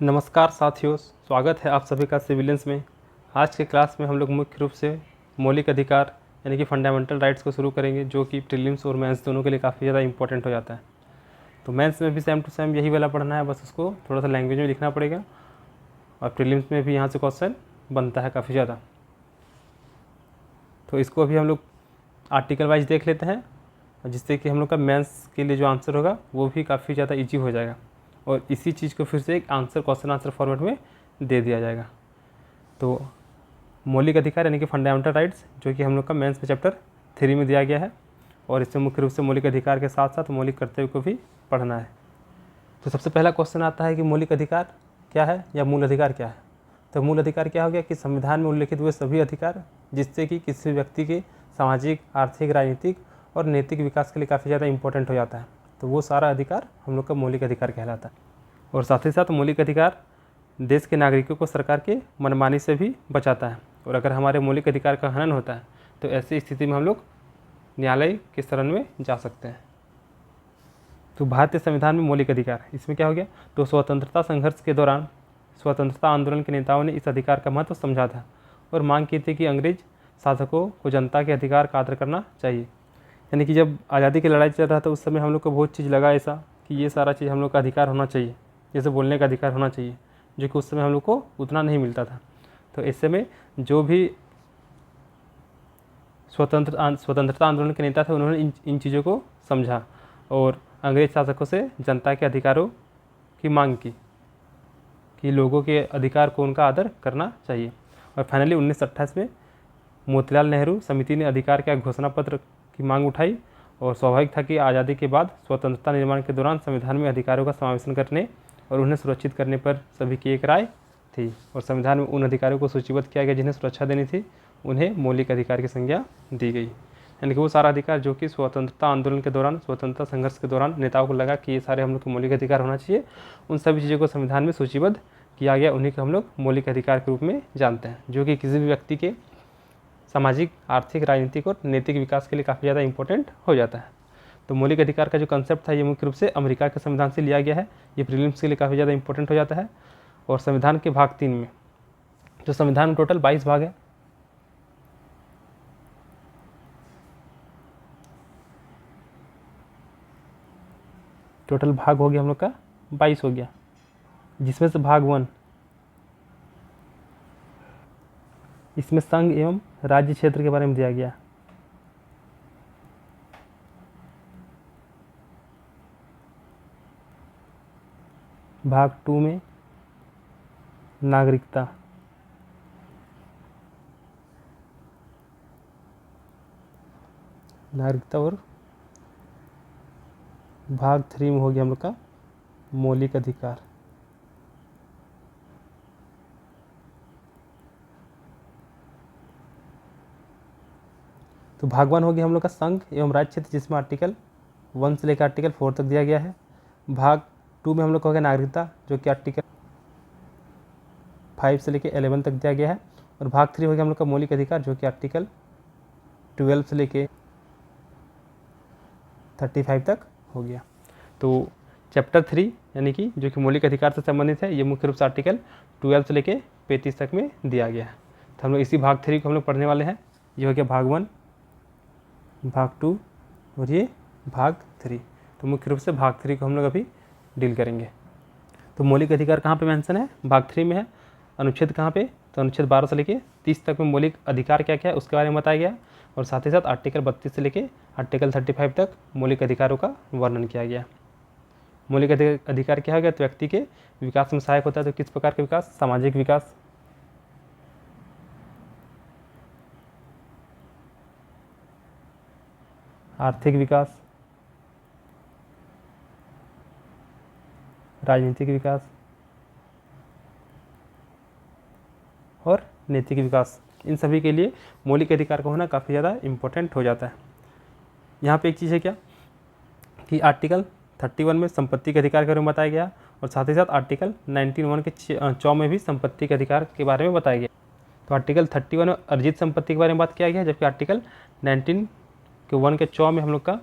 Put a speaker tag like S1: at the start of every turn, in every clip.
S1: नमस्कार साथियों, स्वागत है आप सभी का सिविलियंस में। आज के क्लास में हम लोग मुख्य रूप से मौलिक अधिकार यानी कि फंडामेंटल राइट्स को शुरू करेंगे, जो कि प्रीलिम्स और मेंस दोनों के लिए काफ़ी ज़्यादा इंपॉर्टेंट हो जाता है। तो मेंस में भी सेम टू सेम यही वाला पढ़ना है, बस उसको थोड़ा सा लैंग्वेज में लिखना पड़ेगा, और प्रीलिम्स में भी यहाँ से क्वेश्चन बनता है काफ़ी ज़्यादा। तो इसको अभी हम लोग आर्टिकल वाइज देख लेते हैं, जिससे कि हम लोग का मेंस के लिए जो आंसर होगा वो भी काफ़ी ज़्यादा ईजी हो जाएगा, और इसी चीज़ को फिर से एक क्वेश्चन आंसर फॉर्मेट में दे दिया जाएगा। तो मौलिक अधिकार यानी कि फंडामेंटल राइट्स, जो कि हम लोग का मेंस में चैप्टर 3 में दिया गया है, और इसमें मुख्य रूप से मौलिक अधिकार के साथ साथ मौलिक कर्तव्य को भी पढ़ना है। तो सबसे पहला क्वेश्चन आता है कि मौलिक अधिकार क्या है या मूल अधिकार क्या है। तो मूल अधिकार क्या हो गया कि संविधान में उल्लिखित हुए सभी अधिकार जिससे कि किसी व्यक्ति के सामाजिक, आर्थिक, राजनीतिक और नैतिक विकास के लिए काफ़ी ज़्यादा इंपॉर्टेंट हो जाता है। तो वो सारा अधिकार हम लोग का मौलिक अधिकार कहलाता है। और साथ ही साथ मौलिक अधिकार देश के नागरिकों को सरकार के मनमानी से भी बचाता है, और अगर हमारे मौलिक अधिकार का हनन होता है तो ऐसी स्थिति में हम लोग न्यायालय के शरण में जा सकते हैं। तो भारतीय संविधान में मौलिक अधिकार, इसमें क्या हो गया, तो स्वतंत्रता संघर्ष के दौरान स्वतंत्रता आंदोलन के नेताओं ने इस अधिकार का महत्व समझा था और मांग की थी कि अंग्रेज शासकों को जनता के अधिकार का आदर करना चाहिए। यानी कि जब आज़ादी की लड़ाई चल रहा था उस समय हम लोग को बहुत चीज़ लगा ऐसा कि ये सारा चीज़ हम लोग का अधिकार होना चाहिए, जैसे बोलने का अधिकार होना चाहिए, जो कि उस समय हम लोग को उतना नहीं मिलता था। तो ऐसे में जो भी स्वतंत्रता आंदोलन के नेता थे उन्होंने इन चीज़ों को समझा और अंग्रेज शासकों से जनता के अधिकारों की मांग की कि लोगों के अधिकार को उनका आदर करना चाहिए। और फाइनली 1928 में मोतीलाल नेहरू समिति ने अधिकार के घोषणा पत्र की मांग उठाई, और स्वाभाविक था कि आज़ादी के बाद स्वतंत्रता निर्माण के दौरान संविधान में अधिकारों का समावेशन करने और उन्हें सुरक्षित करने पर सभी की एक राय थी, और संविधान में उन अधिकारों को सूचीबद्ध किया गया जिन्हें सुरक्षा देनी थी, उन्हें मौलिक अधिकार की संज्ञा दी गई। यानी कि वो सारा अधिकार जो कि स्वतंत्रता आंदोलन के दौरान, स्वतंत्रता संघर्ष के दौरान नेताओं को लगा कि ये सारे हम लोग के मौलिक अधिकार होना चाहिए, उन सभी चीज़ों को संविधान में सूचीबद्ध किया गया, उन्हीं को हम लोग मौलिक अधिकार के रूप में जानते हैं, जो कि किसी भी व्यक्ति के सामाजिक, आर्थिक, राजनीतिक और नैतिक विकास के लिए काफ़ी ज़्यादा इंपॉर्टेंट हो जाता है। तो मौलिक अधिकार का जो कंसेप्ट था ये मुख्य रूप से अमेरिका के संविधान से लिया गया है। ये प्रीलिम्स के लिए काफ़ी ज़्यादा इंपॉर्टेंट हो जाता है। और संविधान के भाग 3 में, जो संविधान में टोटल 22 भाग है, टोटल भाग हो गया हम लोग का 22 हो गया, जिसमें से भाग 1 इसमें संघ एवं राज्य क्षेत्र के बारे में दिया गया। भाग 2 में नागरिकता, और भाग 3 में हो गया हम लोग का मौलिक अधिकार। तो भाग 1 हो गया हम लोग का संघ एवं राज्य क्षेत्र, जिसमें आर्टिकल 1 से लेकर आर्टिकल 4 तक दिया गया है। भाग 2 में हम लोग को हो गया नागरिकता, जो कि आर्टिकल 5 से लेकर 11 तक दिया गया है। और भाग 3 हो गया हम लोग का मौलिक अधिकार, जो कि आर्टिकल 12 से लेके 35 तक हो गया। तो चैप्टर 3 यानी कि जो कि मौलिक अधिकार से संबंधित है, ये मुख्य रूप से आर्टिकल 12 से लेके 35 तक में दिया गया है। तो हम लोग इसी भाग 3 को हम लोग पढ़ने वाले हैं। ये हो गया भाग 1, भाग 2 और ये भाग 3। तो मुख्य रूप से भाग 3 को हम लोग अभी डील करेंगे। तो मौलिक अधिकार कहाँ पे मेंशन है, भाग 3 में है। अनुच्छेद कहाँ पे, तो अनुच्छेद 12 से लेके 30 तक में मौलिक अधिकार क्या क्या है उसके बारे में बताया गया, और साथ ही साथ आर्टिकल 32 से लेके आर्टिकल 35 तक मौलिक अधिकारों का वर्णन किया गया। मौलिक अधिकार क्या हो गया, तो व्यक्ति के विकास में सहायक होता है। तो किस प्रकार का विकास, सामाजिक विकास, आर्थिक विकास, राजनीतिक विकास और नैतिक विकास, इन सभी के लिए मौलिक अधिकार का होना काफ़ी ज़्यादा इम्पोर्टेंट हो जाता है। यहाँ पे एक चीज़ है क्या कि आर्टिकल 31 में संपत्ति के अधिकार के बारे में बताया गया, और साथ ही साथ आर्टिकल 19(1) के 4 में भी संपत्ति के अधिकार के बारे में बताया गया। तो आर्टिकल 31 में अर्जित संपत्ति के बारे में बात किया गया, जबकि आर्टिकल 19(1) के 4 में हम लोग का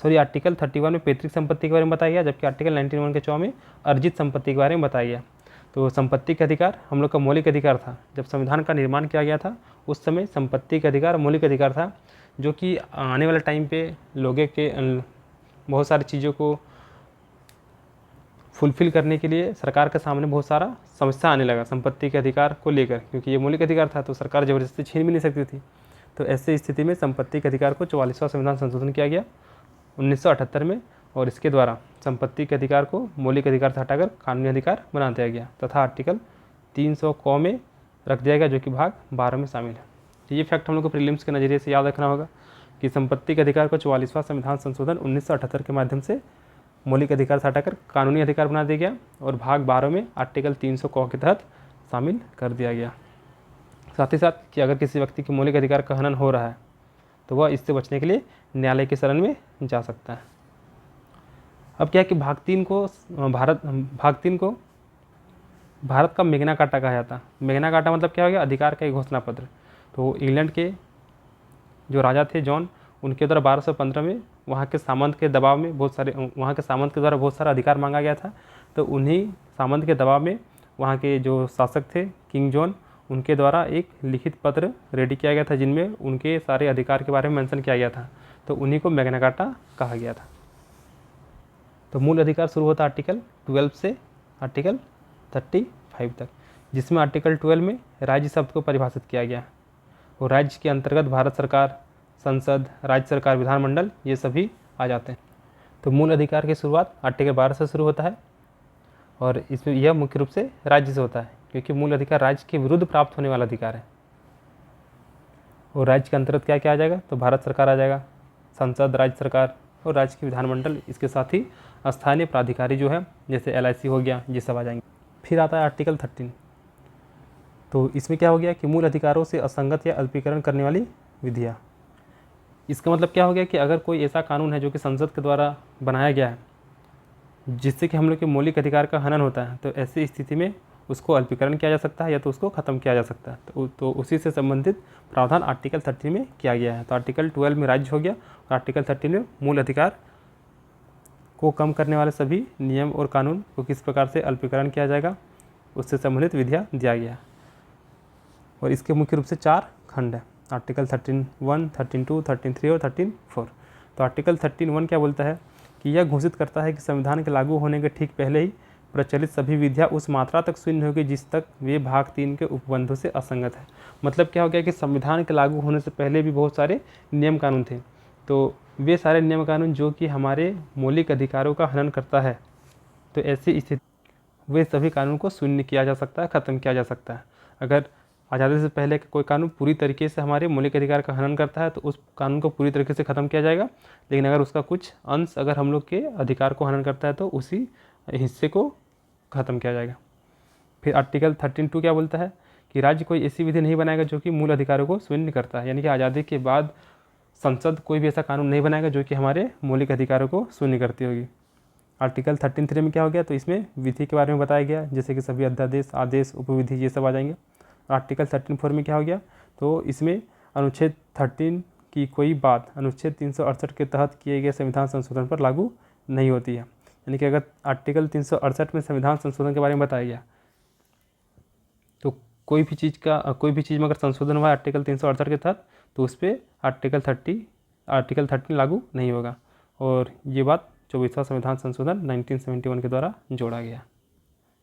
S1: आर्टिकल 31 में पैतृक संपत्ति के बारे में बताया गया, जबकि आर्टिकल 91 के 4 में अर्जित संपत्ति के बारे में बताया गया। तो संपत्ति का अधिकार हम लोग का मौलिक अधिकार था। जब संविधान का निर्माण किया गया था उस समय संपत्ति का अधिकार मौलिक अधिकार था, जो कि आने वाले टाइम पे लोगों के बहुत सारी चीज़ों को फुलफ़िल करने के लिए सरकार के सामने बहुत सारा समस्या आने लगा संपत्ति के अधिकार को लेकर, क्योंकि ये मौलिक अधिकार था तो सरकार ज़बरदस्ती छीन भी नहीं सकती थी। तो ऐसे स्थिति में संपत्ति के अधिकार को 44वां संविधान संशोधन किया गया 1978 में, और इसके द्वारा संपत्ति के अधिकार को मौलिक अधिकार से हटाकर कानूनी अधिकार बना दिया गया तथा आर्टिकल 300 क में रख दिया गया, जो कि भाग 12 में शामिल है। तो ये फैक्ट हम लोग को प्रीलिम्स के नज़रिए से याद रखना होगा कि संपत्ति के अधिकार को 44वां संविधान संशोधन 1978 के माध्यम से मौलिक अधिकार से हटाकर कानूनी अधिकार बना दिया गया और भाग 12 में आर्टिकल 300 क के तहत शामिल कर दिया गया। साथ ही साथ कि अगर किसी व्यक्ति के मौलिक अधिकार का हनन हो रहा है तो वह इससे बचने के लिए न्यायालय की शरण में जा सकता है। अब क्या है कि भाग 3 को भारत का मैग्ना कार्टा कहा जाता है। मैग्ना कार्टा मतलब क्या हो गया, अधिकार का एक घोषणा पत्र। तो इंग्लैंड के जो राजा थे जॉन, उनके द्वारा 1215 में वहाँ के सामंत के द्वारा बहुत सारा अधिकार मांगा गया था। तो उन्हीं सामंत के दबाव में वहाँ के जो शासक थे किंग जॉन, उनके द्वारा एक लिखित पत्र रेडी किया गया था जिनमें उनके सारे अधिकार के बारे में मेंशन किया गया था। तो उन्हीं को मैग्ना कार्टा कहा गया था। तो मूल अधिकार शुरू होता है आर्टिकल 12 से आर्टिकल 35 तक, जिसमें आर्टिकल 12 में राज्य शब्द को परिभाषित किया गया और राज्य के अंतर्गत भारत सरकार, संसद, राज्य सरकार, विधानमंडल ये सभी आ जाते हैं। तो मूल अधिकार की शुरुआत आर्टिकल 12 से शुरू होता है और इसमें यह मुख्य रूप से राज्य से होता है, क्योंकि मूल अधिकार राज्य के विरुद्ध प्राप्त होने वाला अधिकार है। और राज्य के अंतर्गत क्या क्या आ जाएगा, तो भारत सरकार आ जाएगा, संसद, राज्य सरकार और राज्य के विधानमंडल, इसके साथ ही स्थानीय प्राधिकारी जो है जैसे LIC हो गया, ये सब आ जाएंगे। फिर आता है आर्टिकल 13। तो इसमें क्या हो गया कि मूल अधिकारों से असंगत या अल्पीकरण करने वाली विधियाँ। इसका मतलब क्या हो गया कि अगर कोई ऐसा कानून है जो कि संसद के द्वारा बनाया गया है जिससे कि हम लोग के मौलिक अधिकार का हनन होता है, तो ऐसी स्थिति में उसको अल्पीकरण किया जा सकता है या तो उसको ख़त्म किया जा सकता है। तो उसी से संबंधित प्रावधान आर्टिकल 13 में किया गया है। तो आर्टिकल 12 में राज्य हो गया और आर्टिकल 13 में मूल अधिकार को कम करने वाले सभी नियम और कानून को किस प्रकार से अल्पीकरण किया जाएगा उससे संबंधित विधियाँ दिया गया। और इसके मुख्य रूप से 4 खंड है, आर्टिकल 13(1), 13(2), 13(3) और 13(4). तो आर्टिकल 13(1) क्या बोलता है कि यह घोषित करता है कि संविधान के लागू होने के ठीक पहले ही प्रचलित सभी विधियाँ उस मात्रा तक शून्य होगी जिस तक वे भाग 3 के उपबंधों से असंगत है। मतलब क्या हो गया कि संविधान के लागू होने से पहले भी बहुत सारे नियम कानून थे, तो वे सारे नियम कानून जो कि हमारे मौलिक अधिकारों का हनन करता है, तो ऐसी स्थिति वे सभी कानून को शून्य किया जा सकता है, ख़त्म किया जा सकता है। अगर आज़ादी से पहले कोई कानून पूरी तरीके से हमारे मौलिक अधिकार का हनन करता है तो उस कानून को पूरी तरीके से ख़त्म किया जाएगा, लेकिन अगर उसका कुछ अंश अगर हम लोग के अधिकार को हनन करता है तो उसी हिस्से को ख़त्म किया जाएगा। फिर आर्टिकल 13(2) क्या बोलता है कि राज्य कोई ऐसी विधि नहीं बनाएगा जो कि मूल अधिकारों को शून्य करता है, यानी कि आज़ादी के बाद संसद कोई भी ऐसा कानून नहीं बनाएगा जो कि हमारे मौलिक अधिकारों को शून्य करती होगी। आर्टिकल 13(3) में क्या हो गया, तो इसमें विधि के बारे में बताया गया, जैसे कि सभी अध्यादेश, आदेश, उपविधि ये सब आ जाएंगे। आर्टिकल 13(4) में क्या हो गया, तो इसमें अनुच्छेद 13 की कोई बात अनुच्छेद 368 के तहत किए गए संविधान संशोधन पर लागू नहीं होती है। यानी कि अगर आर्टिकल 368 में संविधान संशोधन के बारे में बताया गया तो कोई भी चीज़ में अगर संशोधन हुआ है आर्टिकल 368 के तहत तो उस पर आर्टिकल 13 लागू नहीं होगा। और ये बात 24वां संविधान संशोधन 1971 के द्वारा जोड़ा गया।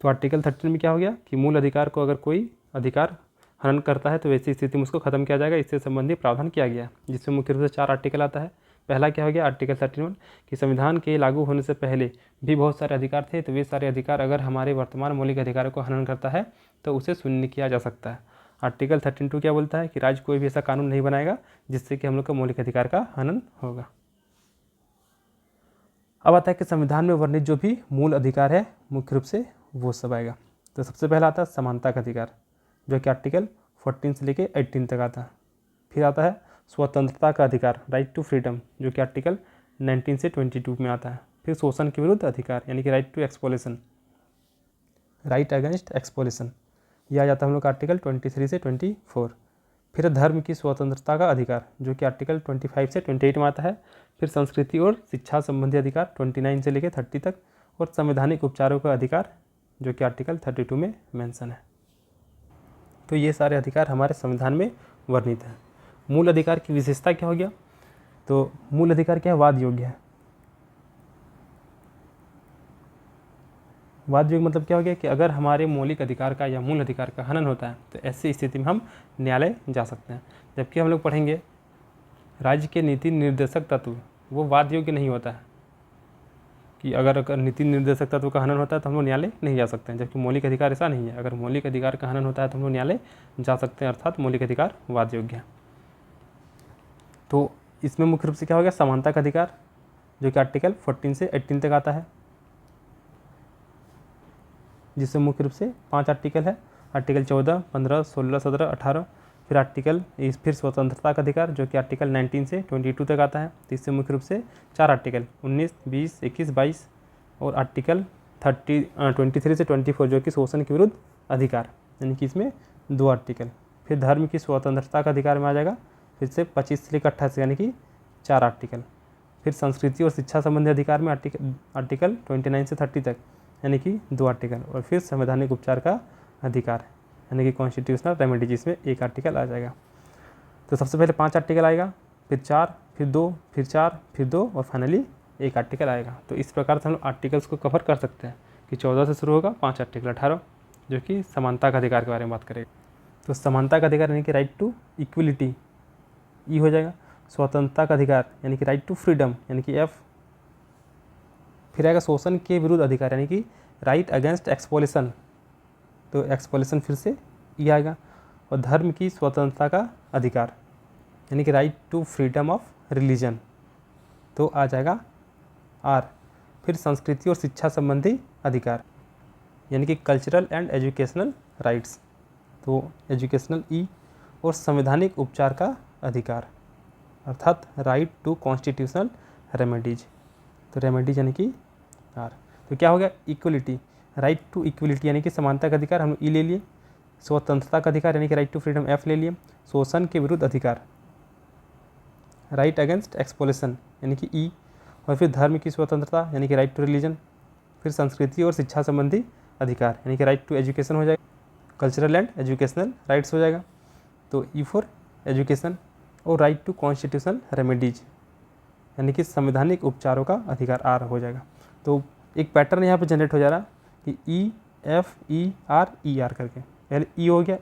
S1: तो आर्टिकल 13 में क्या हो गया कि मूल अधिकार को अगर कोई अधिकार हनन करता है तो वैसी स्थिति में उसको खत्म किया जाएगा, इससे संबंधित प्रावधान किया गया, जिसमें मुख्य रूप से 4 आर्टिकल आता है। पहला क्या हो गया, आर्टिकल 13(1) कि संविधान के लागू होने से पहले भी बहुत सारे अधिकार थे, तो वे सारे अधिकार अगर हमारे वर्तमान मौलिक अधिकारों को हनन करता है तो उसे शून्य किया जा सकता है। आर्टिकल 13(2) क्या बोलता है कि राज्य कोई भी ऐसा कानून नहीं बनाएगा जिससे कि हम लोग का मौलिक अधिकार का हनन होगा। अब आता है कि संविधान में वर्णित जो भी मूल अधिकार है मुख्य रूप से वो सब आएगा। तो सबसे पहला आता है समानता का अधिकार, जो कि आर्टिकल 14 से लेके 18 तक आता है। फिर आता है स्वतंत्रता का अधिकार, राइट टू फ्रीडम, जो कि आर्टिकल 19 से 22 में आता है। फिर शोषण के विरुद्ध अधिकार, यानी कि राइट टू एक्सपोलिशन, राइट अगेंस्ट एक्सपोलिशन, यह आ जाता है हम लोग का आर्टिकल 23 से 24। फिर धर्म की स्वतंत्रता का अधिकार जो कि आर्टिकल 25 से 28 में आता है। फिर संस्कृति और शिक्षा संबंधी अधिकार 29 से लेकर 30 तक, और संवैधानिक उपचारों का अधिकार जो कि आर्टिकल 32 में मेंशन है। तो ये सारे अधिकार हमारे संविधान में वर्णित हैं। मूल अधिकार की विशेषता क्या हो गया? तो मूल अधिकार क्या है? वाद योग्य है। वाद योग्य मतलब क्या हो गया कि अगर हमारे मौलिक अधिकार का या मूल अधिकार का हनन होता है तो ऐसी स्थिति में हम न्यायालय जा सकते हैं। जबकि हम लोग पढ़ेंगे राज्य के नीति निर्देशक तत्व वो वाद योग्य नहीं होता है कि अगर नीति निर्देशक तत्व का हनन होता है तो हम लोग न्यायालय नहीं जा सकते हैं। जबकि मौलिक अधिकार ऐसा नहीं है, अगर मौलिक अधिकार का हनन होता है तो हम लोग न्यायालय जा सकते हैं, अर्थात मौलिक अधिकार वाद योग्य है। तो इसमें मुख्य रूप से क्या हो गया? समानता का अधिकार जो कि आर्टिकल 14 से 18 तक आता है, जिसमें मुख्य रूप से 5 आर्टिकल है। आर्टिकल 14, 15, 16, 17, 18। फिर स्वतंत्रता का अधिकार जो कि आर्टिकल 19 से 22 तक आता है। तो इससे मुख्य रूप से 4 आर्टिकल 19, 20, 21, 22 और आर्टिकल 23 से 24 जो कि शोषण के विरुद्ध अधिकार, यानी कि इसमें 2 आर्टिकल। फिर धर्म की स्वतंत्रता का अधिकार में आ जाएगा फिर से 25 से लेकर 28 यानी कि 4 आर्टिकल। फिर संस्कृति और शिक्षा संबंधी अधिकार में आर्टिकल 29 से 30 तक यानी कि 2 आर्टिकल। और फिर संवैधानिक उपचार का अधिकार यानी कि कॉन्स्टिट्यूशनल रेमेडीज, इसमें 1 आर्टिकल आ जाएगा। तो सबसे पहले 5 आर्टिकल आएगा, फिर 4, फिर 2, फिर 4, फिर 2 और फाइनली 1 आर्टिकल आएगा। तो इस प्रकार से हम लोग आर्टिकल्स को कवर कर सकते हैं कि 14 से शुरू होगा, 5 आर्टिकल 18 जो कि समानता का अधिकार के बारे में बात करेगा। तो समानता का अधिकार यानी कि राइट टू इक्वलिटी ई हो जाएगा। स्वतंत्रता का अधिकार यानी कि राइट टू फ्रीडम यानी कि एफ। फिर आएगा शोषण के विरुद्ध अधिकार यानी कि राइट अगेंस्ट एक्सपोलिशन, तो एक्सपोलिशन फिर से ई आएगा। और धर्म की स्वतंत्रता का अधिकार यानी कि right to freedom of religion, तो आ जाएगा आर। फिर संस्कृति और शिक्षा संबंधी अधिकार यानी कि कल्चरल एंड एजुकेशनल राइट्स, तो एजुकेशनल ई। और संवैधानिक उपचार का अधिकार अर्थात राइट टू कॉन्स्टिट्यूशनल रेमेडीज, तो रेमेडीज यानी कि आर। तो क्या हो गया? इक्वलिटी, राइट टू इक्वलिटी यानी कि समानता का अधिकार हम ई ले लिए। स्वतंत्रता का अधिकार यानी कि राइट टू फ्रीडम एफ ले लिए। शोषण के विरुद्ध अधिकार राइट अगेंस्ट एक्सपोलिशन यानी कि ई। और फिर धर्म की स्वतंत्रता यानी कि राइट टू रिलीजन। फिर संस्कृति और शिक्षा संबंधी अधिकार यानी कि राइट टू एजुकेशन हो जाएगा। कल्चरल एंड एजुकेशनल राइट्स हो जाएगा, तो ई फॉर एजुकेशन। और राइट टू कॉन्स्टिट्यूशनल रेमेडीज यानी कि संवैधानिक उपचारों का अधिकार आर हो जाएगा। तो एक पैटर्न यहाँ पे जनरेट हो जा रहा है कि ई एफ ई आर करके। पहले ई हो गया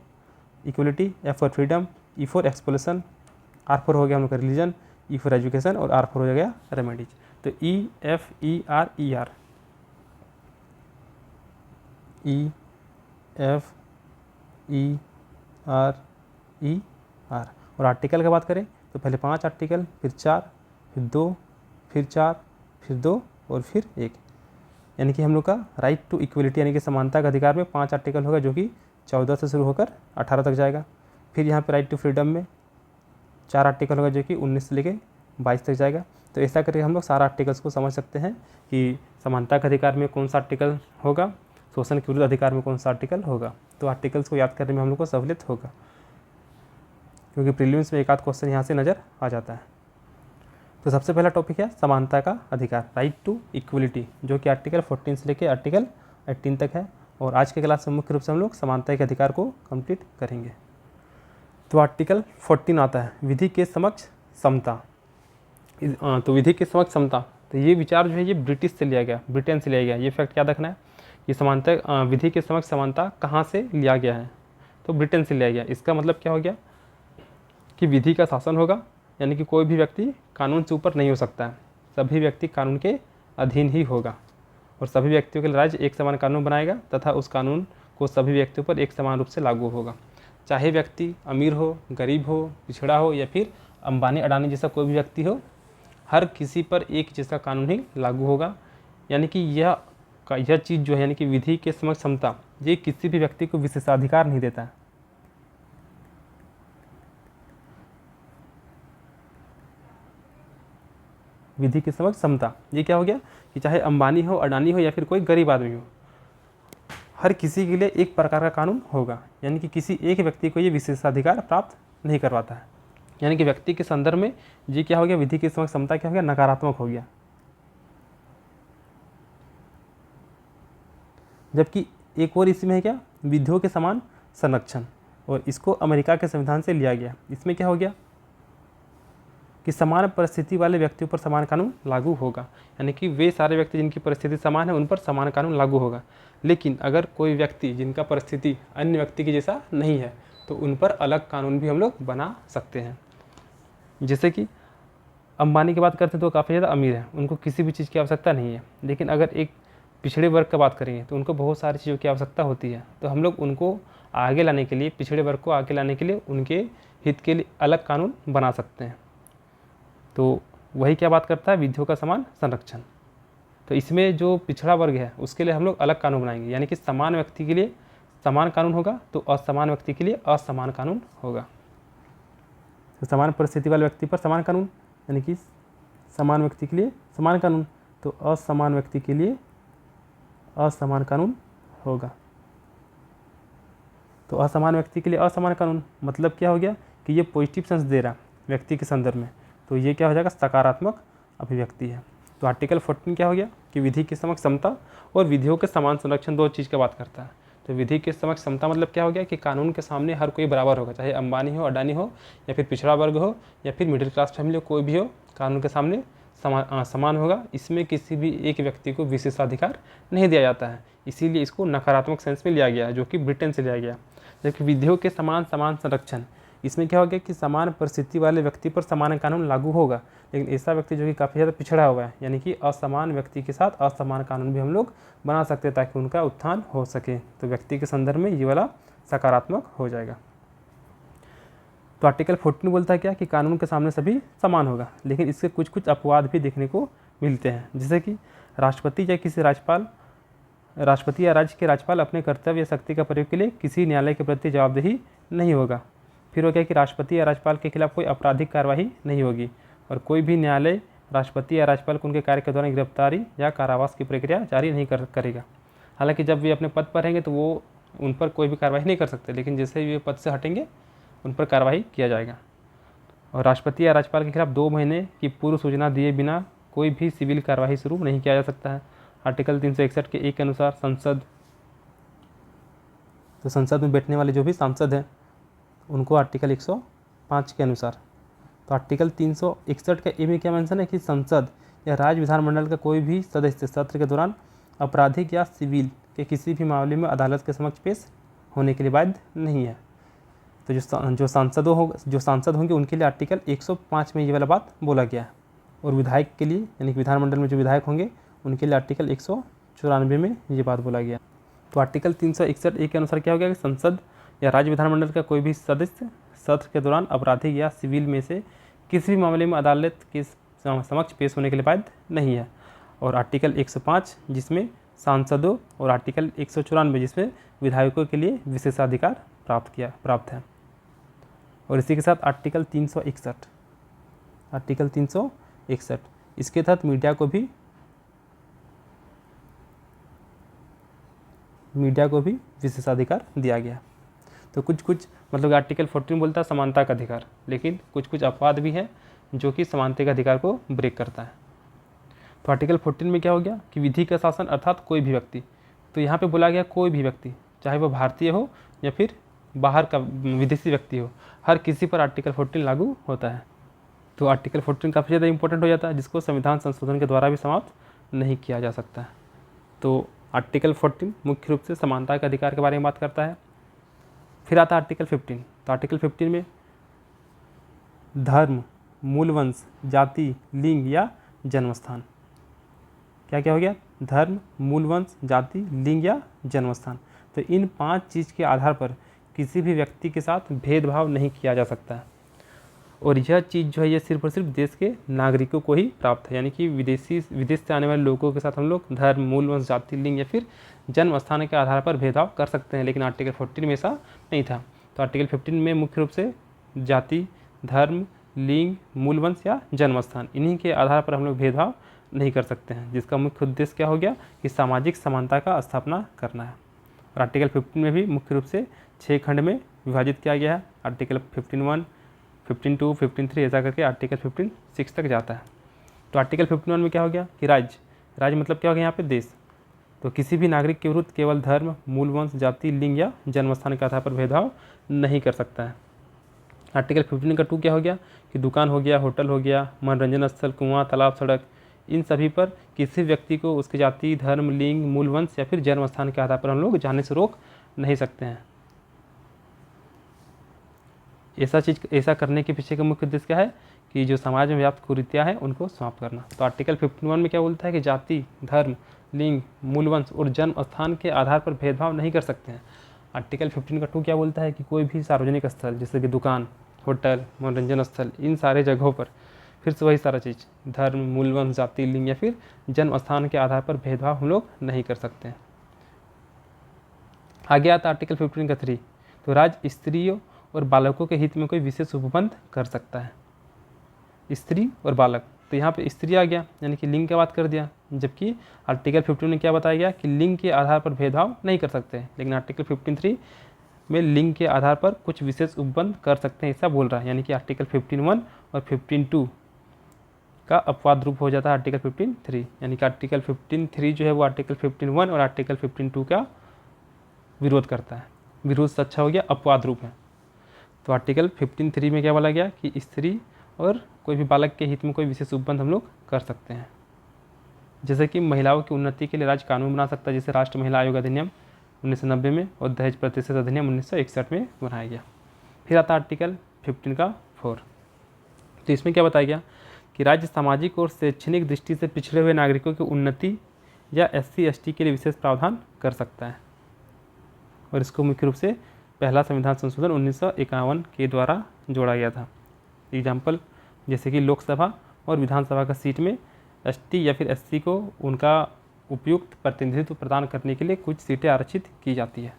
S1: equality, F for freedom, E for exploitation, R for हो गया हम लोग का रिलीजन, ई फॉर एजुकेशन और आर फॉर हो गया रेमेडीज। तो E F E R, E F E R. और आर्टिकल की बात करें तो पहले 5 आर्टिकल, फिर 4, फिर 2, फिर 4, फिर 2 और फिर 1, यानी कि हम लोग का राइट टू इक्वलिटी यानी कि समानता का अधिकार में 5 आर्टिकल होगा जो कि 14 से शुरू होकर 18 तक जाएगा। फिर यहाँ पे राइट टू फ्रीडम में 4 आर्टिकल होगा जो कि 19 से लेकर 22 तक जाएगा। तो ऐसा करके हम लोग सारा आर्टिकल्स को समझ सकते हैं कि समानता के अधिकार में कौन सा आर्टिकल होगा, शोषण के विरुद्ध अधिकार में कौन सा आर्टिकल होगा। तो आर्टिकल्स को याद करने में हम लोग को सहूलियत होगा, क्योंकि प्रीलिम्स में एक आध क्वेश्चन यहाँ से नज़र आ जाता है। तो सबसे पहला टॉपिक है समानता का अधिकार, राइट टू इक्वलिटी, जो कि आर्टिकल 14 से लेकर आर्टिकल 18 तक है। और आज के क्लास में मुख्य रूप से हम लोग समानता के अधिकार को कंप्लीट करेंगे। तो आर्टिकल 14 आता है विधि के समक्ष समता। तो विधि के समक्ष समता, तो ये विचार जो है ये ब्रिटिश से लिया गया, ब्रिटेन से लिया गया। ये फैक्ट याद रखना है कि समानता विधि के समक्ष समानता कहाँ से लिया गया है, तो ब्रिटेन से लिया गया। इसका मतलब क्या हो गया कि विधि का शासन होगा, यानी कि कोई भी व्यक्ति कानून से ऊपर नहीं हो सकता है, सभी व्यक्ति कानून के अधीन ही होगा। और सभी व्यक्तियों के लिए राज्य एक समान कानून बनाएगा तथा उस कानून को सभी व्यक्तियों पर एक समान रूप से लागू होगा, चाहे व्यक्ति अमीर हो, गरीब हो, पिछड़ा हो या फिर अंबानी अडानी जैसा कोई भी व्यक्ति हो, हर किसी पर एक जैसा कानून ही लागू होगा। यानी कि यह चीज़ जो है यानी कि विधि के समक्ष समता, ये किसी भी व्यक्ति को विशेषाधिकार नहीं देता है। विधि के समक्ष समता ये क्या हो गया कि चाहे अंबानी हो, अडानी हो या फिर कोई गरीब आदमी हो, हर किसी के लिए एक प्रकार का कानून होगा। यानी कि किसी एक व्यक्ति को ये विशेषाधिकार प्राप्त नहीं करवाता है। यानी कि व्यक्ति के संदर्भ में ये क्या हो गया, विधि के समक्ष समता क्या हो गया, नकारात्मक हो गया। जबकि एक और इसमें है क्या, विधियों के समान संरक्षण, और इसको अमेरिका के संविधान से लिया गया। इसमें क्या हो गया कि समान परिस्थिति वाले व्यक्तियों पर समान कानून लागू होगा, यानी कि वे सारे व्यक्ति जिनकी परिस्थिति समान है उन पर समान कानून लागू होगा। लेकिन अगर कोई व्यक्ति जिनका परिस्थिति अन्य व्यक्ति की जैसा नहीं है तो उन पर अलग कानून भी हम लोग बना सकते हैं। जैसे कि अंबानी की बात करते हैं तो काफ़ी ज़्यादा अमीर है, उनको किसी भी चीज़ की आवश्यकता नहीं है। लेकिन अगर एक पिछड़े वर्ग का बात करेंगे तो उनको बहुत सारी चीज़ों की आवश्यकता होती है, तो हम लोग उनको आगे लाने के लिए, पिछड़े वर्ग को आगे लाने के लिए उनके हित के लिए अलग कानून बना सकते हैं। तो वही क्या बात करता है, विधियों का समान संरक्षण। तो इसमें जो पिछड़ा वर्ग है उसके लिए हम लोग अलग कानून बनाएंगे, यानी कि समान व्यक्ति के लिए समान कानून होगा तो असमान व्यक्ति के लिए असमान कानून होगा। तो समान परिस्थिति वाले व्यक्ति पर समान कानून, यानी कि समान व्यक्ति के लिए समान कानून, तो असमान व्यक्ति के लिए असमान कानून होगा। तो असमान व्यक्ति के लिए असमान कानून मतलब क्या हो गया कि ये पॉजिटिव सेंस दे रहा व्यक्ति के संदर्भ में, तो ये क्या हो जाएगा, सकारात्मक अभिव्यक्ति है। तो आर्टिकल 14 क्या हो गया कि विधि के समक्ष समता और विधियों के समान संरक्षण, दो चीज़ की बात करता है। तो विधि के समक्ष समता मतलब क्या हो गया कि कानून के सामने हर कोई बराबर होगा, चाहे अंबानी हो, अडानी हो, या फिर पिछड़ा वर्ग हो, या फिर मिडिल क्लास फैमिली हो, कोई भी हो, कानून के सामने समान होगा। इसमें किसी भी एक व्यक्ति को विशेषाधिकार नहीं दिया जाता है, इसीलिए इसको नकारात्मक सेंस में लिया गया है, जो कि ब्रिटेन से लिया गया। जबकि विधियों के समान संरक्षण, इसमें क्या हो गया कि समान परिस्थिति वाले व्यक्ति पर समान कानून लागू होगा, लेकिन ऐसा व्यक्ति जो कि काफ़ी ज़्यादा पिछड़ा हुआ है, यानी कि असमान व्यक्ति के साथ असमान कानून भी हम लोग बना सकते हैं ताकि उनका उत्थान हो सके। तो व्यक्ति के संदर्भ में ये वाला सकारात्मक हो जाएगा। तो आर्टिकल 14 बोलता है क्या कि कानून के सामने सभी समान होगा, लेकिन इसके कुछ कुछ अपवाद भी देखने को मिलते हैं। जैसे कि राष्ट्रपति या राज्य के राज्यपाल अपने कर्तव्य या शक्ति का प्रयोग के लिए किसी न्यायालय के प्रति जवाबदेही नहीं होगा। फिर हो गया कि राष्ट्रपति या राज्यपाल के खिलाफ कोई आपराधिक कार्रवाई नहीं होगी, और कोई भी न्यायालय राष्ट्रपति या राज्यपाल को उनके कार्य के दौरान गिरफ्तारी या कारावास की प्रक्रिया जारी नहीं करेगा। हालांकि जब वे अपने पद पर रहेंगे तो वो उन पर कोई भी कार्रवाई नहीं कर सकते, लेकिन जैसे ही वे पद से हटेंगे उन पर कार्रवाई किया जाएगा। और राष्ट्रपति या राज्यपाल के खिलाफ 2 महीने की पूर्व सूचना दिए बिना कोई भी सिविल कार्रवाई शुरू नहीं किया जा सकता है। आर्टिकल 361 के 1 के अनुसार संसद में बैठने वाले जो भी सांसद हैं उनको आर्टिकल 105 के अनुसार, तो आर्टिकल 361 का ए में क्या मेंशन है कि संसद या राज्य विधानमंडल का कोई भी सदस्य सत्र के दौरान आपराधिक या सिविल के किसी भी मामले में अदालत के समक्ष पेश होने के लिए बाध्य नहीं है। तो जो सांसद होंगे उनके लिए आर्टिकल 105 में ये वाला बात बोला गया है, और विधायक के लिए, यानी कि विधानमंडल में जो विधायक होंगे उनके लिए आर्टिकल 194 में ये बात बोला गया। तो आर्टिकल 361 ए के अनुसार क्या हो गया कि संसद या राज्य विधानमंडल का कोई भी सदस्य सत्र के दौरान आपराधिक या सिविल में से किसी भी मामले में अदालत के समक्ष पेश होने के लिए बाध्य नहीं है। और आर्टिकल 105 जिसमें सांसदों, और आर्टिकल 194 जिसमें विधायकों के लिए विशेषाधिकार प्राप्त है। और इसी के साथ आर्टिकल 361 इसके तहत मीडिया को भी विशेषाधिकार दिया गया। तो कुछ मतलब आर्टिकल 14 बोलता है समानता का अधिकार, लेकिन कुछ अपवाद भी हैं जो कि समानता के अधिकार को ब्रेक करता है। तो आर्टिकल 14 में क्या हो गया कि विधि का शासन अर्थात कोई भी व्यक्ति, तो यहाँ पे बोला गया कोई भी व्यक्ति, चाहे वह भारतीय हो या फिर बाहर का विदेशी व्यक्ति हो, हर किसी पर आर्टिकल 14 लागू होता है। तो आर्टिकल 14 काफ़ी ज़्यादा इंपॉर्टेंट हो जाता है, जिसको संविधान संशोधन के द्वारा भी समाप्त नहीं किया जा सकता है। तो आर्टिकल 14 मुख्य रूप से समानता के अधिकार के बारे में बात करता है। फिर आता है आर्टिकल 15। तो आर्टिकल 15 में धर्म, मूलवंश, जाति, लिंग या जन्मस्थान, क्या हो गया, धर्म, मूलवंश, जाति, लिंग या जन्मस्थान, तो इन 5 चीज़ के आधार पर किसी भी व्यक्ति के साथ भेदभाव नहीं किया जा सकता है। और यह चीज़ जो है ये सिर्फ और सिर्फ देश के नागरिकों को ही प्राप्त है, यानी कि विदेश से आने वाले लोगों के साथ हम लोग धर्म, मूलवंश, जाति, लिंग या फिर जन्म स्थान के आधार पर भेदभाव कर सकते हैं, लेकिन आर्टिकल 14 में ऐसा नहीं था। तो आर्टिकल 15 में मुख्य रूप से जाति, धर्म, लिंग, मूलवंश या जन्म स्थान, इन्हीं के आधार पर हम लोग भेदभाव नहीं कर सकते हैं, जिसका मुख्य उद्देश्य क्या हो गया कि सामाजिक समानता का स्थापना करना है। और आर्टिकल 15 में भी मुख्य रूप से 6 खंड में विभाजित किया गया है। आर्टिकल 15(1), 15(2), 15(3) ऐसा करके आर्टिकल 15(6) तक जाता है। तो आर्टिकल 51 में क्या हो गया कि राज्य मतलब क्या हो गया यहाँ पे देश। तो किसी भी नागरिक के विरुद्ध केवल धर्म, मूल वंश, जाति, लिंग या जन्मस्थान के आधार पर भेदभाव नहीं कर सकता है। आर्टिकल 15 का 2 क्या हो गया कि दुकान हो गया, होटल हो गया, मनोरंजन स्थल, कुआं, तालाब, सड़क, इन सभी पर किसी व्यक्ति को उसके जाति, धर्म, लिंग, मूल वंश या फिर जन्म स्थान के आधार पर हम लोग जाने से रोक नहीं सकते हैं। ऐसा करने के पीछे का मुख्य उद्देश्य क्या है कि जो समाज में व्याप्त कुरीतियाँ हैं उनको समाप्त करना। तो आर्टिकल 51 में क्या बोलता है कि जाति, धर्म, लिंग, मूल वंश और जन्म स्थान के आधार पर भेदभाव नहीं कर सकते हैं। आर्टिकल 15 का 2 क्या बोलता है कि कोई भी सार्वजनिक स्थल जैसे कि दुकान, होटल, मनोरंजन स्थल, इन सारे जगहों पर फिर से वही सारा चीज़ धर्म, मूल वंश, जाति, लिंग या फिर जन्म स्थान के आधार पर भेदभाव हम लोग नहीं कर सकते हैं। आगे आता आर्टिकल 15 का 3। तो राज्य स्त्रियों और बालकों के हित में कोई विशेष उपबंध कर सकता है। स्त्री और बालक, तो यहाँ पे स्त्री आ गया यानी कि लिंग की बात कर दिया, जबकि आर्टिकल 15 में क्या बताया गया कि लिंग के आधार पर भेदभाव नहीं कर सकते हैं। लेकिन आर्टिकल 15(3) में लिंग के आधार पर कुछ विशेष उपबंध कर सकते हैं ऐसा बोल रहा है। यानी कि आर्टिकल 15(1) और 15(2) का अपवाद रूप हो जाता है आर्टिकल 15(3). यानी कि आर्टिकल 15(3) जो है वो आर्टिकल 15(1) और आर्टिकल 15(2) का विरोध करता है। विरोध से अच्छा हो गया अपवाद रूप है। तो आर्टिकल 15(3) में क्या बोला गया कि स्त्री और कोई भी बालक के हित में कोई विशेष उपबंध हम लोग कर सकते हैं। जैसे कि महिलाओं की उन्नति के लिए राज्य कानून बना सकता है, जैसे राष्ट्रीय महिला आयोग अधिनियम 1990 में और दहेज प्रतिशत अधिनियम 1961 में बनाया गया। फिर आता आर्टिकल 15 का 4। तो इसमें क्या बताया गया कि राज्य सामाजिक और शैक्षणिक दृष्टि से पिछड़े हुए नागरिकों की उन्नति या SC ST के लिए विशेष प्रावधान कर सकता है। और इसको मुख्य रूप से पहला संविधान संशोधन 1951 के द्वारा जोड़ा गया था। एग्जाम्पल जैसे कि लोकसभा और विधानसभा का सीट में ST या फिर SC को उनका उपयुक्त प्रतिनिधित्व प्रदान करने के लिए कुछ सीटें आरक्षित की जाती है।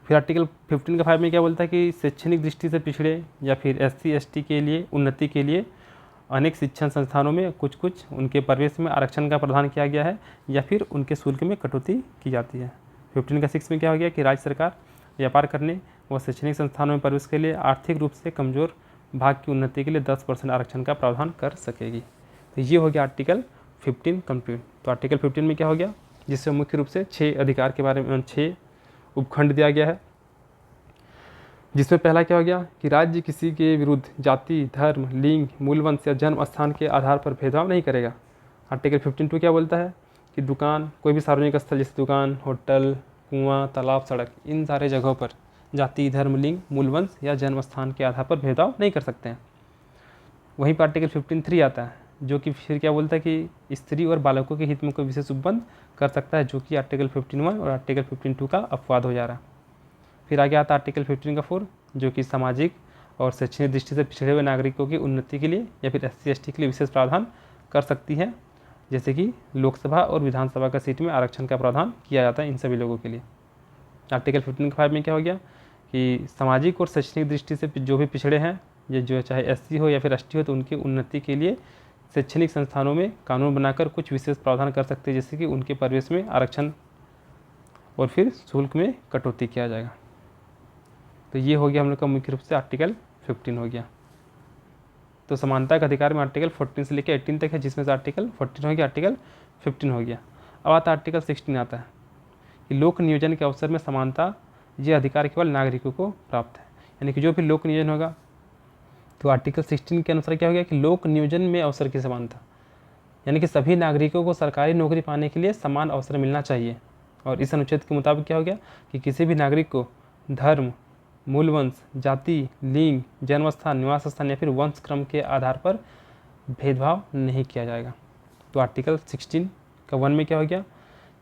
S1: फिर आर्टिकल 15 का 5 में क्या बोलता है कि शैक्षणिक दृष्टि से पिछड़े या फिर SC ST के लिए उन्नति के लिए अनेक शिक्षण संस्थानों में कुछ उनके प्रवेश में आरक्षण का प्रावधान किया गया है या फिर उनके शुल्क में कटौती की जाती है। 15 का 6 में क्या हो गया कि राज्य सरकार व्यापार करने व शैक्षणिक संस्थानों में प्रवेश के लिए आर्थिक रूप से कमजोर भाग की उन्नति के लिए 10% आरक्षण का प्रावधान कर सकेगी। तो ये हो गया आर्टिकल 15 कंप्लीट। तो आर्टिकल 15 में क्या हो गया जिससे मुख्य रूप से 6 अधिकार के बारे में 6 उपखंड दिया गया है, जिसमें पहला क्या हो गया कि राज्य किसी के विरुद्ध जाति, धर्म, लिंग, मूल वंश या जन्म स्थान के आधार पर भेदभाव नहीं करेगा। आर्टिकल 15(2) क्या बोलता है कि दुकान, कोई भी सार्वजनिक स्थल जैसे दुकान, होटल, कुआं, तालाब, सड़क, इन सारे जगहों पर जाति, धर्म, लिंग, मूल वंश या जन्म स्थान के आधार पर भेदभाव नहीं कर सकते हैं। वहीं पर आर्टिकल 15(3) आता है जो कि फिर क्या बोलता है कि स्त्री और बालकों के हित में कोई विशेष उपबंध कर सकता है, जो कि आर्टिकल 15(1) और आर्टिकल 15(2) का अपवाद हो जा रहा है। फिर आगे आता आर्टिकल 15 का 4 जो कि सामाजिक और शैक्षणिक दृष्टि से पिछड़े हुए नागरिकों की उन्नति के लिए या फिर SC ST के लिए विशेष प्रावधान कर सकती है, जैसे कि लोकसभा और विधानसभा का सीट में आरक्षण का प्रावधान किया जाता है इन सभी लोगों के लिए। आर्टिकल 15 का 5 में क्या हो गया कि सामाजिक और शैक्षणिक दृष्टि से जो भी पिछड़े हैं, ये जो चाहे SC हो या फिर ST हो, तो उनकी उन्नति के लिए शैक्षणिक संस्थानों में कानून बनाकर कुछ विशेष प्रावधान कर सकते हैं, जैसे कि उनके प्रवेश में आरक्षण और फिर शुल्क में कटौती किया जाएगा। तो ये हो गया हम लोग का मुख्य रूप से आर्टिकल 15 हो गया। तो समानता का अधिकार में आर्टिकल 14 से लेकर 18 तक है, जिसमें से आर्टिकल 14 हो गया, आर्टिकल 15 हो गया। अब आता आर्टिकल 16 आता है कि लोक नियोजन के अवसर में समानता, ये अधिकार केवल नागरिकों को प्राप्त है। यानी कि जो भी लोक नियोजन होगा, तो आर्टिकल 16 के अनुसार क्या हो गया कि लोक नियोजन में अवसर की समानता, यानी कि सभी नागरिकों को सरकारी नौकरी पाने के लिए समान अवसर मिलना चाहिए। और इस अनुच्छेद के मुताबिक क्या हो गया कि किसी भी नागरिक को धर्म, मूल वंश, जाति, लिंग, जन्मस्थान, निवास स्थान या फिर वंश क्रम के आधार पर भेदभाव नहीं किया जाएगा। तो आर्टिकल 16 का 1 में क्या हो गया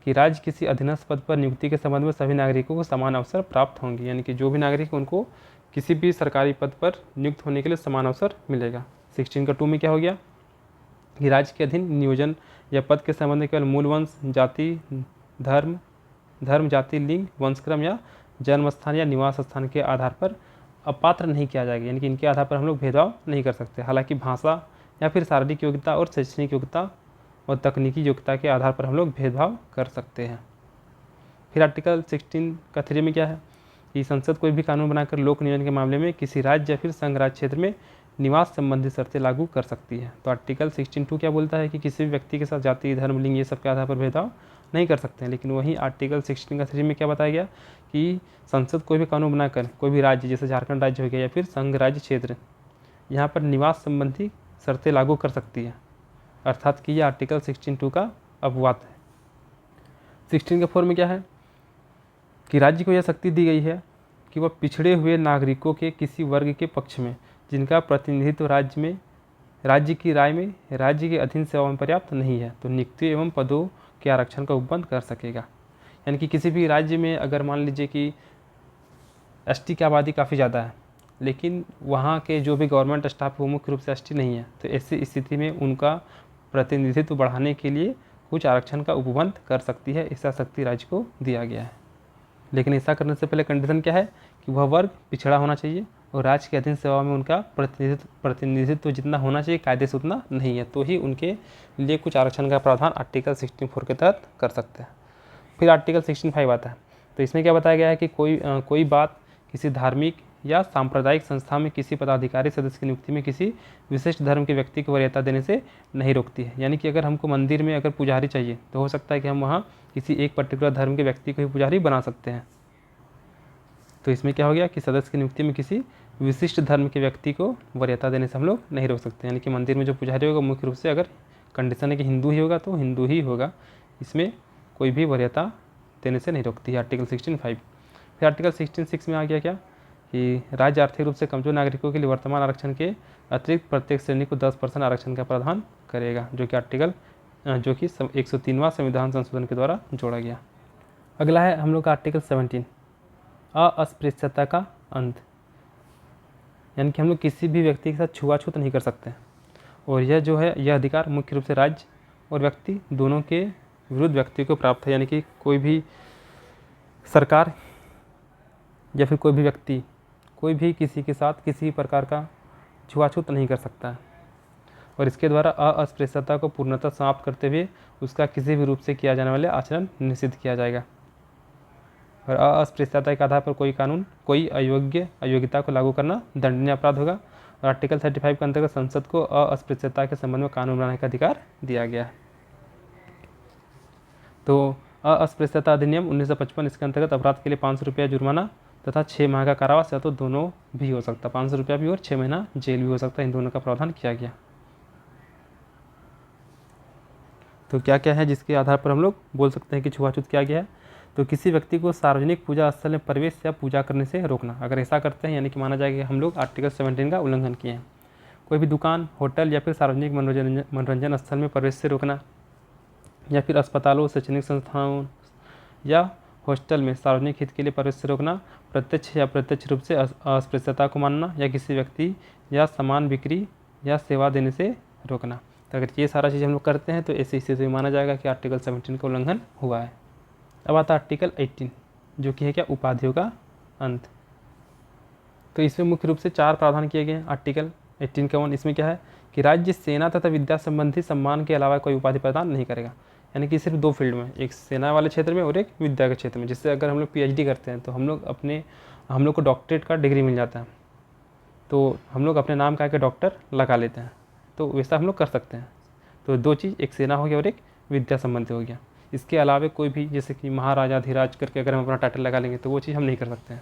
S1: कि राज्य किसी अधीनस्थ पद पर नियुक्ति के संबंध में सभी नागरिकों को समान अवसर प्राप्त होंगे। यानी कि जो भी नागरिक उनको किसी भी सरकारी पद पर नियुक्त होने के लिए समान अवसर मिलेगा। 16 का 2 में क्या हो गया कि राज्य के अधीन नियोजन या पद के संबंध में केवल मूल वंश, जाति, धर्म, जाति, लिंग, वंशक्रम या जन्म स्थान या निवास स्थान के आधार पर अपात्र नहीं किया जाएगा। यानी कि इनके आधार पर हम लोग भेदभाव नहीं कर सकते। हालांकि भाषा या फिर शारीरिक योग्यता और शैक्षणिक योग्यता और तकनीकी योग्यता के आधार पर हम लोग भेदभाव कर सकते हैं। फिर आर्टिकल 16 का 3 में क्या है कि संसद कोई भी कानून बनाकर लोक नियोजन के मामले में किसी राज्य या फिर संघ राज्य क्षेत्र में निवास संबंधी शर्तें लागू कर सकती है। तो आर्टिकल 16(2) क्या बोलता है कि किसी भी व्यक्ति के साथ जाति, धर्म, लिंग ये सब के आधार पर भेदभाव नहीं कर सकते हैं। लेकिन वहीं आर्टिकल 16(3) में क्या बताया गया कि संसद कोई भी कानून बनाकर कोई भी राज्य, जैसे झारखंड राज्य हो गया या फिर संघ राज्य क्षेत्र, यहाँ पर निवास संबंधी शर्तें लागू कर सकती है। अर्थात कि यह आर्टिकल 16(2) का अपवाद है। 16 के 4 में क्या है कि राज्य को यह शक्ति दी गई है कि वह पिछड़े हुए नागरिकों के किसी वर्ग के पक्ष में जिनका प्रतिनिधित्व राज्य की राय में राज्य के अधीन सेवा में पर्याप्त नहीं है, तो नियुक्तियों एवं पदों के आरक्षण का उपबंध कर सकेगा। यानी कि किसी भी राज्य में अगर मान लीजिए कि एसटी की आबादी काफ़ी ज़्यादा है, लेकिन वहाँ के जो भी गवर्नमेंट स्टाफ है वो मुख्य रूप से एसटी नहीं है, तो ऐसी स्थिति में उनका प्रतिनिधित्व बढ़ाने के लिए कुछ आरक्षण का उपबंध कर सकती है। ऐसा शक्ति राज्य को दिया गया है। लेकिन ऐसा करने से पहले कंडीशन क्या है कि वह वर्ग पिछड़ा होना चाहिए और राज्य के अधीन सेवा में उनका प्रतिनिधित्व जितना होना चाहिए कायदे से उतना नहीं है, तो ही उनके लिए कुछ आरक्षण का प्रावधान आर्टिकल 64 के तहत कर सकते हैं। फिर आर्टिकल 65 आता है। तो इसमें क्या बताया गया है कि कोई बात किसी धार्मिक या सांप्रदायिक संस्था में किसी पदाधिकारी सदस्य की नियुक्ति में किसी विशिष्ट धर्म के व्यक्ति को वरीयता देने से नहीं रोकती है। यानी कि अगर हमको मंदिर में अगर पुजारी चाहिए तो हो सकता है कि हम वहाँ किसी एक पर्टिकुलर धर्म के व्यक्ति को ही पुजारी बना सकते हैं। तो इसमें क्या हो गया कि सदस्य की नियुक्ति में किसी विशिष्ट धर्म के व्यक्ति को वरीयता देने से हम लोग नहीं रोक सकते। यानी कि मंदिर में जो पुजारी होगा मुख्य रूप से अगर कंडीशन है कि हिंदू ही होगा तो हिंदू ही होगा, इसमें कोई भी वरीयता देने से नहीं रोकती है आर्टिकल 16(5). फिर आर्टिकल 16(6) में आ गया क्या कि राज्य आर्थिक रूप से कमजोर नागरिकों के लिए वर्तमान आरक्षण के अतिरिक्त प्रत्येक श्रेणी को 10% आरक्षण का प्रावधान करेगा, जो कि 103वां संविधान संशोधन के द्वारा जोड़ा गया। अगला है हम लोग का आर्टिकल 17, अस्पृश्यता का अंत। यानी कि हम लोग किसी भी व्यक्ति के साथ छुआछूत नहीं कर सकते और यह अधिकार मुख्य रूप से राज्य और व्यक्ति दोनों के विरुद्ध व्यक्ति को प्राप्त है। यानी कि कोई भी सरकार या फिर कोई भी व्यक्ति कोई भी किसी के साथ किसी प्रकार का छुआछूत नहीं कर सकता है और इसके द्वारा अस्पृश्यता को पूर्णतः समाप्त करते हुए उसका किसी भी रूप से किया जाने वाले आचरण निषिद्ध किया जाएगा। और अस्पृश्यता के आधार पर कोई कानून कोई अयोग्यता को लागू करना दंडनीय अपराध होगा। और आर्टिकल 35 के अंतर्गत संसद को अस्पृश्यता के संबंध में कानून बनाने का अधिकार दिया गया है। तो अस्पृश्यता अधिनियम 1955, इसके अंतर्गत अपराध के लिए 500 रुपया जुर्माना तथा 6 माह का कारावास या तो दोनों भी हो सकता है, 500 रुपया भी और 6 महीना जेल भी हो सकता है, इन दोनों का प्रावधान किया गया। तो क्या क्या है जिसके आधार पर हम लोग बोल सकते हैं कि छुआछूत किया गया है। तो किसी व्यक्ति को सार्वजनिक पूजा स्थल में प्रवेश या पूजा करने से रोकना, अगर ऐसा करते हैं यानी कि माना जाएगा कि हम लोग आर्टिकल 17 का उल्लंघन किए हैं। कोई भी दुकान, होटल या फिर सार्वजनिक मनोरंजन स्थल में प्रवेश से रोकना, या फिर अस्पतालों, शैक्षणिक संस्थानों या हॉस्टल में सार्वजनिक हित के लिए प्रवेश से रोकना, प्रत्यक्ष या अप्रत्यक्ष रूप से अस्पृश्यता को मानना या किसी व्यक्ति या सामान बिक्री या सेवा देने से रोकना। तो अगर ये सारा चीज़ हम लोग करते हैं तो ऐसी स्थिति में माना जाएगा कि आर्टिकल 17 का उल्लंघन हुआ है। अब आता है आर्टिकल 18, जो कि है क्या, उपाधियों का अंत। तो इसमें मुख्य रूप से 4 प्रावधान किए गए हैं। आर्टिकल 18 का 1, इसमें क्या है कि राज्य सेना तथा विद्या संबंधी सम्मान के अलावा कोई उपाधि प्रदान नहीं करेगा। यानी कि सिर्फ 2 फील्ड में, एक सेना वाले क्षेत्र में और एक विद्या के क्षेत्र में। जिससे अगर हम लोग PhD करते हैं तो हम लोग को डॉक्टरेट का डिग्री मिल जाता है, तो हम लोग अपने नाम का के डॉक्टर लगा लेते हैं, तो वैसा हम लोग कर सकते हैं। तो 2 चीज़, एक सेना हो गया और एक विद्या संबंधी हो गया। इसके अलावा कोई भी जैसे कि महाराजा धीराज करके अगर हम अपना टाइटल लगा लेंगे तो वो चीज़ हम नहीं कर सकते हैं।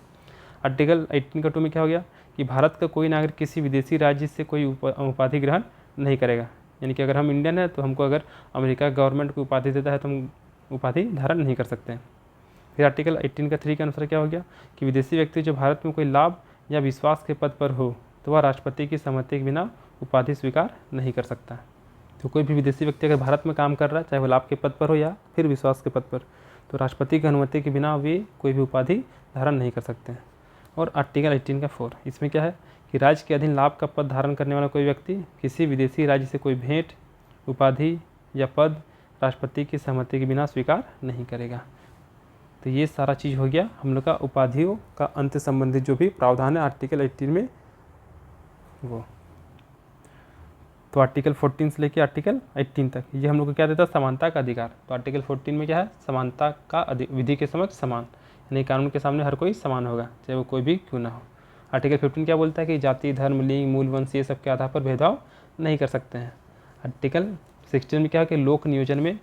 S1: आर्टिकल 18 का 2 में क्या हो गया कि भारत का कोई नागरिक किसी विदेशी राज्य से कोई उपाधि ग्रहण नहीं करेगा। यानी कि अगर हम इंडियन है तो हमको अगर अमेरिका गवर्नमेंट को उपाधि देता है तो हम उपाधि धारण नहीं कर सकते हैं। फिर आर्टिकल 18 का 3 के अनुसार क्या हो गया कि विदेशी व्यक्ति जो भारत में कोई लाभ या विश्वास के पद पर हो तो वह राष्ट्रपति की सहमति के बिना उपाधि स्वीकार नहीं कर सकता। तो कोई भी विदेशी व्यक्ति अगर भारत में काम कर रहा है, चाहे वो लाभ के पद पर हो या फिर विश्वास के पद पर, तो राष्ट्रपति की अनुमति के बिना वे कोई भी उपाधि धारण नहीं कर सकते हैं। और आर्टिकल 18 का 4, इसमें क्या है कि राज्य के अधीन लाभ का पद धारण करने वाला कोई व्यक्ति किसी विदेशी राज्य से कोई भेंट, उपाधि या पद राष्ट्रपति की सहमति के बिना स्वीकार नहीं करेगा। तो ये सारा चीज़ हो गया हम लोग का उपाधियों का अंत संबंधित जो भी प्रावधान है आर्टिकल 18 में वो। तो आर्टिकल 14 से लेकर आर्टिकल 18 तक ये हम लोग को क्या देता है, समानता का अधिकार। तो आर्टिकल 14 में क्या है, समानता का विधि के समक्ष समान। यानी कानून के सामने हर कोई समान होगा, चाहे वो कोई भी क्यों ना हो। आर्टिकल 15 क्या बोलता है कि जाति, धर्म, लिंग, मूल, वंश ये सब के आधार पर भेदभाव नहीं कर सकते हैं। आर्टिकल 16 में क्या है कि लोक नियोजन में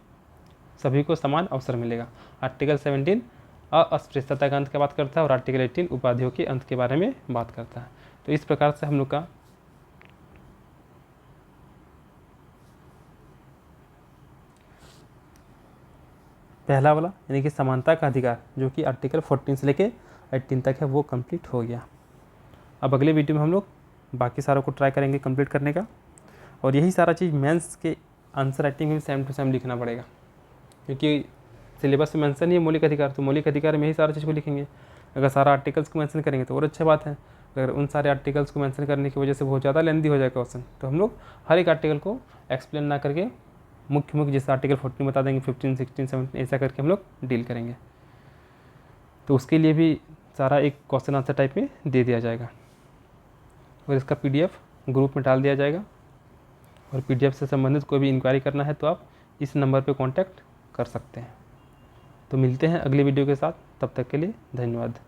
S1: सभी को समान अवसर मिलेगा। आर्टिकल 17 अस्पृश्यता का अंत की बात करता है और आर्टिकल 18 उपाधियों के अंत के बारे में बात करता है। तो इस प्रकार से हम लोग का पहला वाला यानी कि समानता का अधिकार जो कि आर्टिकल 14 से लेके 18 तक है वो कंप्लीट हो गया। अब अगले वीडियो में हम लोग बाकी सारों को ट्राई करेंगे कंप्लीट करने का, और यही सारा चीज़ मेंस के आंसर राइटिंग में सेम टू सेम लिखना पड़ेगा, क्योंकि सिलेबस में मेंशन ही है मौलिक अधिकार, तो मौलिक अधिकार में यही सारा चीज़ को लिखेंगे। अगर सारा आर्टिकल्स को मेंशन करेंगे तो और अच्छी बात है, अगर उन सारे आर्टिकल्स को मेंशन करने की वजह से बहुत ज़्यादा लेंदी हो जाएगा क्वेश्चन, तो हम लोग हर एक आर्टिकल को एक्सप्लेन ना करके मुख्य मुख्य जैसे आर्टिकल 14 बता देंगे, 15, 16, 17 ऐसा करके हम लोग डील करेंगे। तो उसके लिए भी सारा एक क्वेश्चन आंसर टाइप में दे दिया जाएगा और इसका PDF ग्रुप में डाल दिया जाएगा। और PDF से संबंधित कोई भी इंक्वायरी करना है तो आप इस नंबर पे कांटेक्ट कर सकते हैं। तो मिलते हैं अगले वीडियो के साथ, तब तक के लिए धन्यवाद।